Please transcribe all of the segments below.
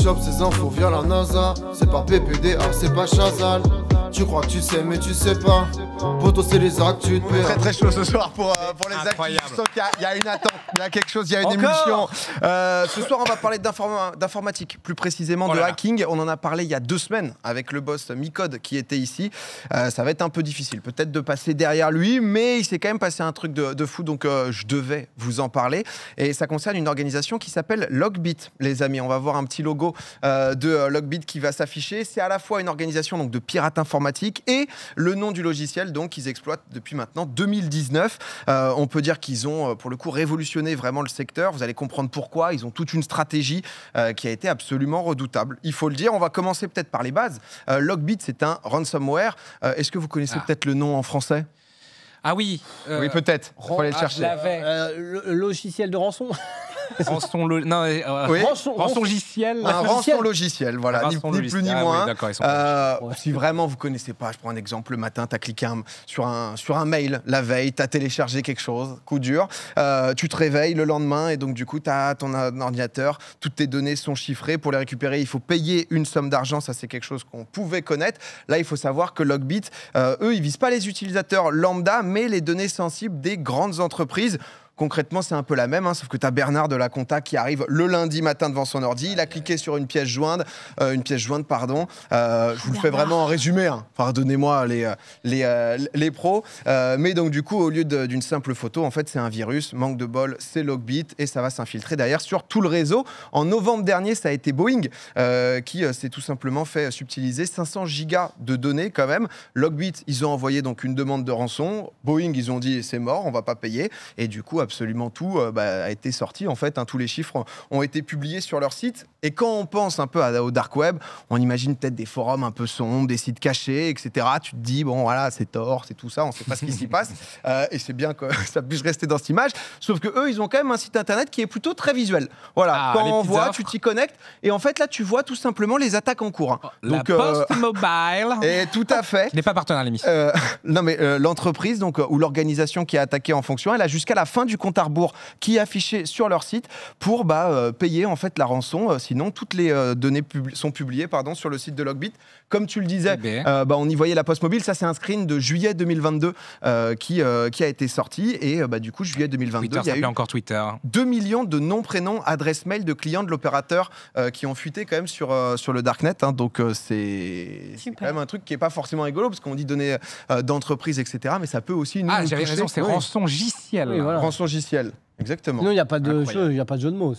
chopes ces infos via la NASA. C'est pas PPDA, c'est pas Chazal. Tu crois que tu sais mais tu sais pas. Poto c'est les actus de Très très chaud ce soir pour les actus. Je sens qu'il y a une attente, il y a quelque chose, il y a une émulsion. Ce soir on va parler d'informatique, plus précisément de hacking. On en a parlé il y a 2 semaines avec le boss Micode qui était ici. Ça va être un peu difficile peut-être de passer derrière lui, mais il s'est quand même passé un truc de fou, donc je devais vous en parler. Et ça concerne une organisation qui s'appelle Logbit, les amis. On va voir un petit logo de Logbit qui va s'afficher. C'est à la fois une organisation donc, de pirates informatiques et le nom du logiciel donc qu'ils exploitent depuis maintenant 2019. On peut dire qu'ils ont pour le coup révolutionné vraiment le secteur. Vous allez comprendre pourquoi. Ils ont toute une stratégie qui a été absolument redoutable. Il faut le dire. On va commencer peut-être par les bases. Logbit, c'est un ransomware. Est-ce que vous connaissez peut-être le nom en français ? Ah oui. Oui, peut-être. Il faut aller le chercher. Je l'avais. Le logiciel de rançon. Rançon logiciel. Un rançon logiciel, voilà, ni plus ni moins. Oui, si vraiment vous connaissez pas, je prends un exemple, le matin, tu as cliqué sur un mail la veille, tu as téléchargé quelque chose, coup dur, tu te réveilles le lendemain et donc du coup, tu as ton ordinateur, toutes tes données sont chiffrées. Pour les récupérer, il faut payer une somme d'argent, ça c'est quelque chose qu'on pouvait connaître. Là, il faut savoir que Logbit, eux, ils visent pas les utilisateurs lambda, mais les données sensibles des grandes entreprises. Concrètement, c'est un peu la même, sauf que tu as Bernard de la compta qui arrive le lundi matin devant son ordi. Il a cliqué sur une pièce jointe, pardon. Je vous le fais vraiment en résumé. Pardonnez-moi les pros. Mais donc du coup, au lieu d'une simple photo, en fait, c'est un virus. Manque de bol, c'est Logbit et ça va s'infiltrer derrière sur tout le réseau. En novembre dernier, ça a été Boeing qui s'est tout simplement fait subtiliser 500 gigas de données quand même. Logbit, ils ont envoyé donc une demande de rançon. Boeing, ils ont dit c'est mort, on va pas payer. Et du coup, absolument tout a été sorti en fait. Tous les chiffres ont été publiés sur leur site. Et quand on pense un peu au dark web, on imagine peut-être des forums un peu sombres, des sites cachés, etc. Tu te dis bon voilà, c'est Tor, c'est tout ça, on ne sait pas ce qui s'y passe. Et c'est bien que ça puisse rester dans cette image. Sauf que eux, ils ont quand même un site internet qui est plutôt très visuel. Voilà, quand on voit, tu t'y connectes. Et en fait là, tu vois tout simplement les attaques en cours. Donc, la Post Mobile. Et tout à fait. Je n'ai pas partenaire à l'émission. Non mais l'entreprise donc ou l'organisation qui est attaquée en fonction, elle a jusqu'à la fin du compte à rebours qui est affiché sur leur site pour payer en fait la rançon. Sinon, toutes les données sont publiées sur le site de Logbit. Comme tu le disais, on y voyait la Post Mobile. Ça, c'est un screen de juillet 2022 qui a été sorti. Et du coup, juillet 2022, Twitter, il y a eu encore Twitter. 2 millions de noms, prénoms, adresses mail de clients de l'opérateur qui ont fuité quand même sur le Darknet. Donc, c'est quand même un truc qui n'est pas forcément rigolo parce qu'on dit données d'entreprise, etc. Mais ça peut aussi nous j'avais raison, c'est rançongiciel. Oui, voilà. Rançongiciel. Exactement. Non, il n'y a pas de jeu, il n'y a pas de jeu de mots.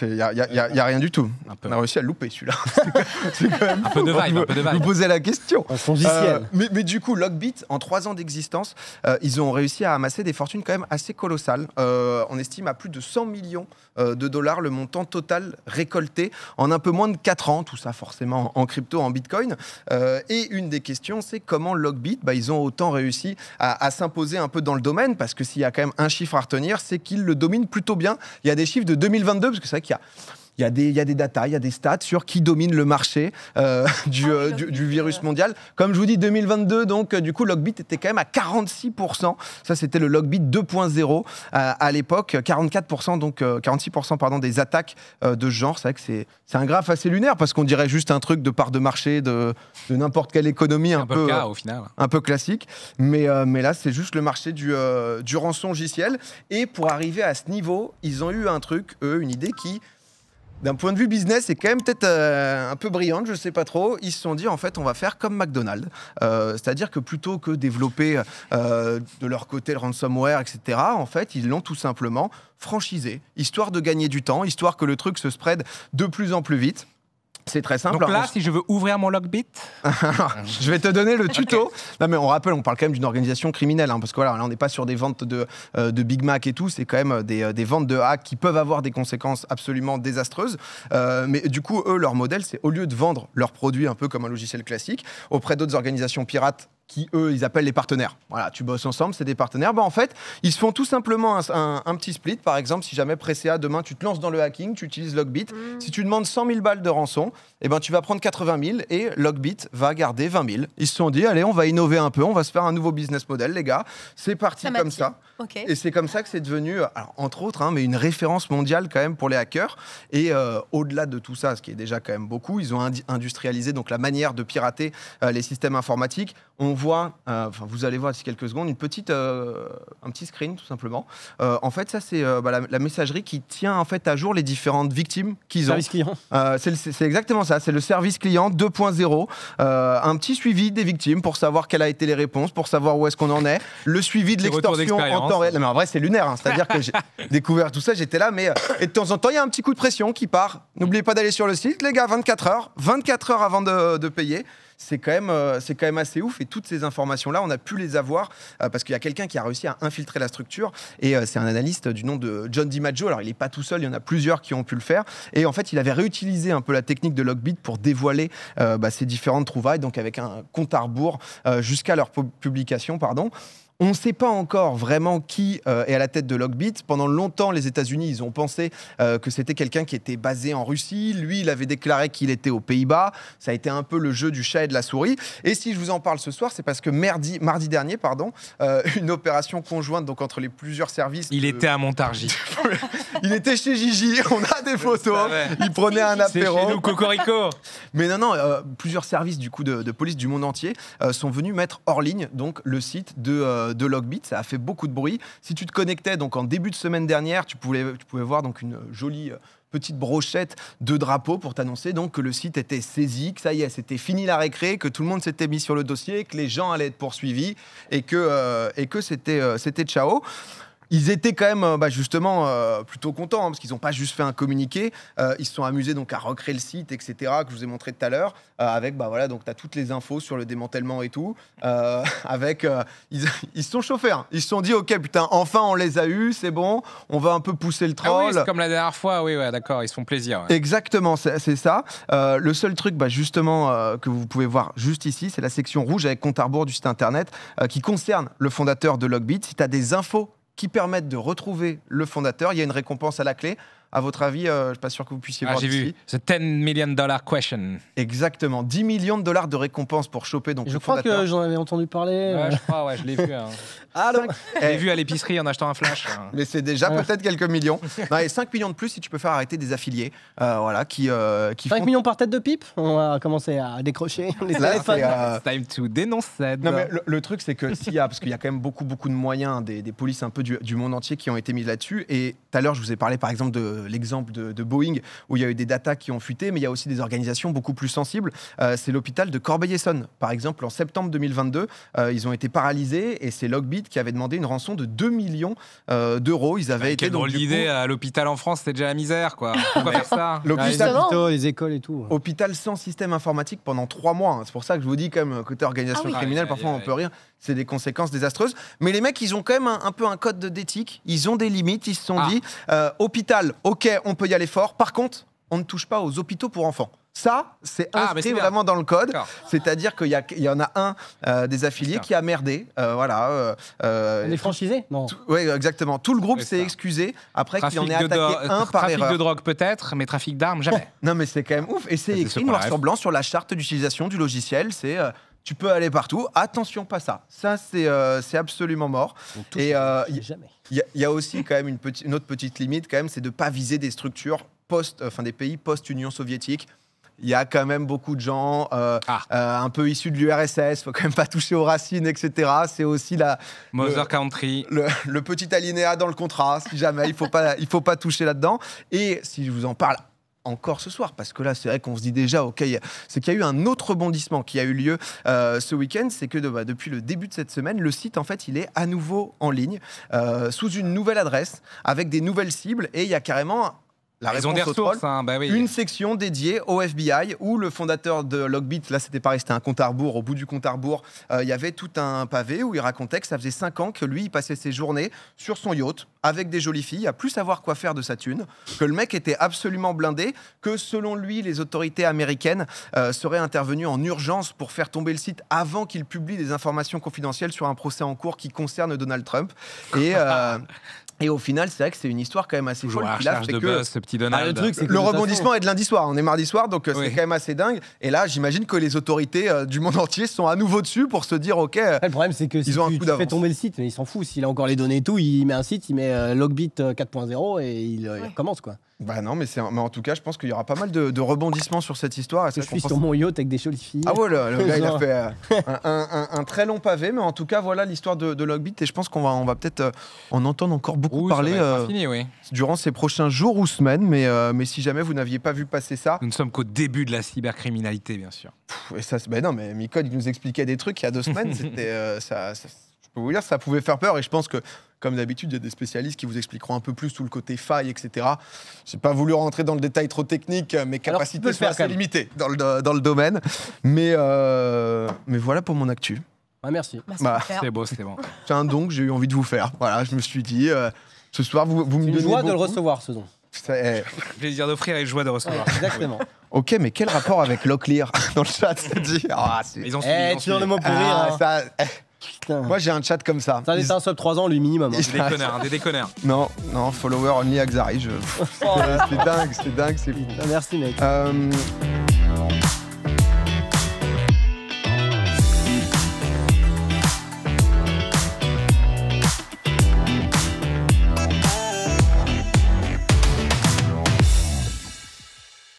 Il n'y a rien du tout. On a réussi à le louper celui-là. C'est quand même un peu de vibe. Vous posez la question. Mais du coup, Logbit, en 3 ans d'existence, ils ont réussi à amasser des fortunes quand même assez colossales. On estime à plus de 100 millions de dollars le montant total récolté en un peu moins de 4 ans. Tout ça forcément en crypto, en bitcoin. Et une des questions, c'est comment Logbit, ils ont autant réussi à s'imposer un peu dans le domaine, parce que s'il y a quand même un chiffre à retenir, c'est qu'ils le domine plutôt bien. Il y a des chiffres de 2022, parce que c'est vrai qu'il y a des datas, il y a des stats sur qui domine le marché du virus mondial. Comme je vous dis, 2022, donc du coup, Logbit était quand même à 46%. Ça, c'était le Logbit 2.0 à l'époque. 44%, donc 46% des attaques de ce genre. C'est vrai que c'est un graphe assez lunaire, parce qu'on dirait juste un truc de part de marché de n'importe quelle économie un peu cas, au final. Un peu classique. Mais là, c'est juste le marché du rançongiciel. Et pour arriver à ce niveau, ils ont eu un truc, une idée qui, d'un point de vue business, est quand même peut-être un peu brillante, je ne sais pas trop. Ils se sont dit, en fait, on va faire comme McDonald's. C'est-à-dire que plutôt que développer de leur côté le ransomware, etc., en fait, ils l'ont tout simplement franchisé, histoire de gagner du temps, histoire que le truc se spread de plus en plus vite. C'est très simple. Donc là, si je veux ouvrir mon Logbit, je vais te donner le tuto. Non, mais on rappelle, on parle quand même d'une organisation criminelle, parce que voilà, là, on n'est pas sur des ventes de Big Mac et tout. C'est quand même des ventes de hacks qui peuvent avoir des conséquences absolument désastreuses. Mais du coup, eux, leur modèle, c'est au lieu de vendre leurs produits un peu comme un logiciel classique auprès d'autres organisations pirates qui, eux, ils appellent les partenaires. Voilà, tu bosses ensemble, c'est des partenaires. En fait, ils se font tout simplement un petit split. Par exemple, si jamais Presea, demain, tu te lances dans le hacking, tu utilises Logbit. Si tu demandes 100 000 balles de rançon, tu vas prendre 80 000 et Logbit va garder 20 000. Ils se sont dit, allez, on va innover un peu, on va se faire un nouveau business model, les gars. C'est parti comme ça. Ok. Et c'est comme ça que c'est devenu, alors, entre autres, hein, mais une référence mondiale quand même pour les hackers. Et au-delà de tout ça, ce qui est déjà quand même beaucoup, ils ont industrialisé donc la manière de pirater les systèmes informatiques. On voit, vous allez voir d'ici quelques secondes, un petit screen tout simplement. En fait, ça c'est la messagerie qui tient en fait à jour les différentes victimes qu'ils ont. Service client. C'est exactement ça, c'est le service client 2.0. Un petit suivi des victimes pour savoir quelles a été les réponses, pour savoir où est-ce qu'on en est. Le suivi de Petit retour l'extorsion en d'expérience. temps réel. Non, mais en vrai, c'est lunaire. Hein. C'est-à-dire que j'ai découvert tout ça, j'étais là, mais et de temps en temps, il y a un petit coup de pression qui part. N'oubliez pas d'aller sur le site, les gars, 24 heures avant de payer. C'est quand même assez ouf. Et toutes ces informations-là, on a pu les avoir parce qu'il y a quelqu'un qui a réussi à infiltrer la structure. Et c'est un analyste du nom de John DiMaggio. Alors, il n'est pas tout seul, il y en a plusieurs qui ont pu le faire. Et en fait, il avait réutilisé un peu la technique de Lockbit pour dévoiler ces différentes trouvailles, donc avec un compte à rebours jusqu'à leur publication, pardon. On ne sait pas encore vraiment qui est à la tête de Lockbit. Pendant longtemps, les États-Unis, ils ont pensé que c'était quelqu'un qui était basé en Russie. Lui, il avait déclaré qu'il était aux Pays-Bas. Ça a été un peu le jeu du chat et de la souris. Et si je vous en parle ce soir, c'est parce que mardi dernier, une opération conjointe donc entre les plusieurs services. Il était à Montargis. Il était chez Gigi. On a des photos. Il prenait un C'est apéro. chez nous, Cocorico. Mais non, plusieurs services du coup de police du monde entier sont venus mettre hors ligne donc le site de Lockbit. Ça a fait beaucoup de bruit. Si tu te connectais donc en début de semaine dernière, tu pouvais voir donc une jolie petite brochette de drapeau pour t'annoncer donc que le site était saisi, que ça y est, c'était fini la récré, que tout le monde s'était mis sur le dossier, que les gens allaient être poursuivis et que c'était ciao. Ils étaient quand même justement plutôt contents parce qu'ils n'ont pas juste fait un communiqué, ils se sont amusés donc à recréer le site, etc. que je vous ai montré tout à l'heure avec donc tu as toutes les infos sur le démantèlement et tout ils se sont chauffés, hein. Ils se sont dit ok putain enfin on les a eus, c'est bon, on va un peu pousser le troll. Ah oui, c'est comme la dernière fois, oui, ouais, d'accord, ils se font plaisir. Ouais. Exactement, c'est ça. Le seul truc justement que vous pouvez voir juste ici, c'est la section rouge avec compte à rebours du site internet qui concerne le fondateur de Lockbit. Si tu as des infos qui permettent de retrouver le fondateur, il y a une récompense à la clé. À votre avis, je ne suis pas sûr que vous puissiez voir j'ai d'ici. vu. The $10 million question. Exactement, 10 millions de dollars de récompense pour choper donc Je le crois fondateur. que j'en avais entendu parler. Ouais, je crois, ouais, je l'ai vu. Hein. Je l'ai vu à l'épicerie en achetant un flash. Hein. Mais c'est déjà peut-être quelques millions. Non, et 5 millions de plus si tu peux faire arrêter des affiliés qui 5 millions par tête de pipe. On va commencer à décrocher les Là, téléphones. c'est, Time to dénoncer. Non, mais le truc, c'est que parce qu'il y a quand même beaucoup de moyens, des polices un peu du monde entier qui ont été mis là-dessus. Et tout à l'heure, je vous ai parlé par exemple de l'exemple de Boeing, où il y a eu des datas qui ont fuité, mais il y a aussi des organisations beaucoup plus sensibles. C'est l'hôpital de Corbeil-Essonnes. Par exemple, en septembre 2022, ils ont été paralysés et c'est Lockbit qui avait demandé une rançon de 2 millions d'euros. Ils avaient été Quelle drôle d'idée, à l'hôpital en France, c'était déjà la misère, quoi. Pourquoi faire ça? Les L'hôpital, hôpitaux, les écoles et tout. hôpital sans système informatique pendant 3 mois. Hein. C'est pour ça que je vous dis, quand même, côté organisation Ah oui. criminelle, parfois on peut rire. C'est des conséquences désastreuses. Mais les mecs, ils ont quand même un peu un code d'éthique. Ils ont des limites. Ils se sont dit, hôpital, ok, on peut y aller fort. Par contre, on ne touche pas aux hôpitaux pour enfants. Ça, c'est inscrit vraiment dans le code. C'est-à-dire qu'il y en a un des affiliés qui a merdé. On est franchisé? Non. Oui, exactement. Tout le groupe C'est s'est ça. excusé après qu'il Trafic en ait attaqué un par trafic erreur. de drogue peut-être, mais trafic d'armes jamais. Non, mais c'est quand même ouf. Et c'est C'est écrit ce qu'on noir rêve. sur blanc sur la charte d'utilisation du logiciel. C'est tu peux aller partout. Attention, pas ça. Ça, c'est absolument mort. Et Jamais. il y a aussi quand même une autre petite limite, quand même, c'est de ne pas viser des structures des pays post-Union soviétique. Il y a quand même beaucoup de gens un peu issus de l'URSS. Il ne faut quand même pas toucher aux racines, etc. C'est aussi Mother Country. le petit alinéa dans le contrat. Si jamais, il faut pas toucher là-dedans. Et si je vous en parle encore ce soir, parce que là, c'est vrai qu'on se dit déjà, ok, c'est qu'il y a eu un autre rebondissement qui a eu lieu ce week-end, c'est que depuis le début de cette semaine, le site, en fait, il est à nouveau en ligne, sous une nouvelle adresse, avec des nouvelles cibles, et il y a carrément Ils ont des ressources, hein, bah oui. une section dédiée au FBI où le fondateur de Lockbit, là c'était pareil, c'était un compte à rebours. Au bout du compte à rebours, il y avait tout un pavé où il racontait que ça faisait 5 ans que lui, il passait ses journées sur son yacht avec des jolies filles, à plus savoir quoi faire de sa thune, que le mec était absolument blindé, que selon lui, les autorités américaines seraient intervenues en urgence pour faire tomber le site avant qu'il publie des informations confidentielles sur un procès en cours qui concerne Donald Trump. Et au final, c'est vrai que c'est une histoire quand même assez Toujours folle. à la Puis là, recherche fait de que buzz, ce petit Donald. le truc, c'est que le de toute rebondissement est de lundi soir. On est mardi soir, donc Oui. c'est quand même assez dingue. Et là, j'imagine que les autorités du monde entier sont à nouveau dessus pour se dire, ok. Le problème, c'est que si Ils ont un tu coup fais d'avance. tomber le site, mais il s'en fout. S'il a encore les données et tout, il met un site, il met Logbit 4.0 et il recommence, quoi. Bah non, mais en tout cas, je pense qu'il y aura pas mal de rebondissements sur cette histoire. Et ça, Je suis sur mon yacht avec des jolies filles. Ah ouais, le gars, il a fait un très long pavé, mais en tout cas, voilà l'histoire de Logbit. Et je pense qu'on va peut-être en entendre encore beaucoup Oui, parler ça va être infini, oui. durant ces prochains jours ou semaines. Mais si jamais vous n'aviez pas vu passer ça, Nous ne sommes qu'au début de la cybercriminalité, bien sûr. et ça, ben non, mais Micode, il nous expliquait des trucs il y a 2 semaines. C'était, je peux vous dire, ça pouvait faire peur. Et je pense que, comme d'habitude, il y a des spécialistes qui vous expliqueront un peu plus tout le côté faille, etc. J'ai pas voulu rentrer dans le détail trop technique. Mes Alors, tu peux capacités le sont faire, assez quand même. limitées dans le domaine. Mais voilà pour mon actu. Ah, merci. Bah, super. C'est beau, c'était bon. C'est un don que j'ai eu envie de vous faire. Voilà, je me suis dit, ce soir, vous me C'est donnez une joie de le beaucoup. recevoir, ce don. Plaisir d'offrir et joie de recevoir. Exactement. Ok, mais quel rapport avec Locklear dans le chat? Ça dit, Ils ont suivi, ils ont Tu donnes suivi. le mot pour rire. hein. Putain. Moi, j'ai un chat comme ça. Ça est un sub 3 ans, lui, minimum. hein. Ils- Des déconneurs, des déconneurs. Non, follower only Axari. C'est dingue, c'est fou. Ah, merci, mec.